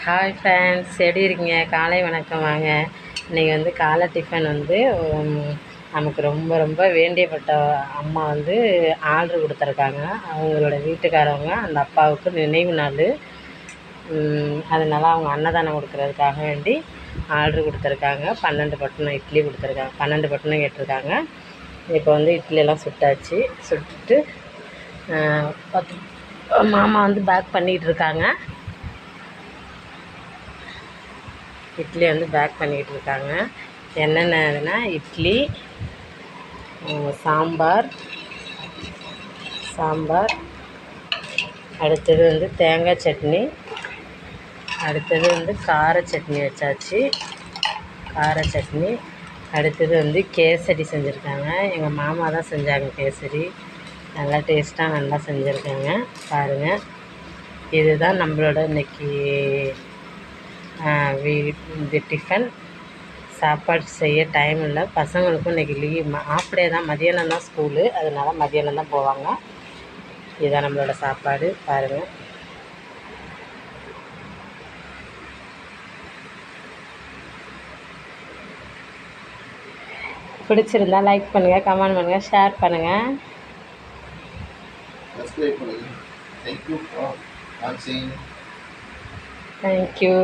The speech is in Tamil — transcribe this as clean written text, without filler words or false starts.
ஹாய் ஃப்ரெண்ட்ஸ், எப்படி இருக்கீங்க? காலை வணக்கம். வாங்க, இன்றைக்கி வந்து காலை டிஃபன் வந்து நமக்கு ரொம்ப ரொம்ப வேண்டியப்பட்ட அம்மா வந்து ஆர்டர் கொடுத்துருக்காங்க. அவங்களோட வீட்டுக்காரவங்க அந்த அப்பாவுக்கு நினைவு நாள், அதனால் அவங்க அன்னதானம் கொடுக்குறதுக்காக வேண்டி ஆர்டர் கொடுத்துருக்காங்க. 12 பட்டணம் இட்லி கொடுத்துருக்காங்க. 12 பட்டணம் கேட்டிருக்காங்க. இப்போ வந்து இட்லியெல்லாம் சுட்டாச்சு. சுட்டுட்டு மாமா வந்து பேக் பண்ணிகிட்டு இருக்காங்க. இட்லி வந்து பேக் பண்ணிக்கிட்டு இருக்காங்க. என்னென்னதுன்னா இட்லி, சாம்பார், அடுத்தது வந்து தேங்காய் சட்னி, அடுத்தது வந்து கார சட்னி வச்சாச்சு. அடுத்தது வந்து கேசரி செஞ்சுருக்காங்க. எங்கள் மாமா தான் செஞ்சாங்க கேசரி. நல்லா டேஸ்ட்டாக நல்லா செஞ்சுருக்காங்க. பாருங்கள், இதுதான் நம்மளோட இன்றைக்கி இது டிஃபன். சாப்பாடு செய்ய டைம் இல்லை. பசங்களுக்கும் இன்றைக்கி லீவ், ஆஃப் டே தான். மதியானம் தான் ஸ்கூலு, அதனால் மதியானம் தான் போவாங்க. இதுதான் நம்மளோட சாப்பாடு. பாருங்கள், பிடிச்சிருந்தா லைக் பண்ணுங்கள், கமெண்ட் பண்ணுங்கள், ஷேர் பண்ணுங்கள். Thank you for watching. Thank you.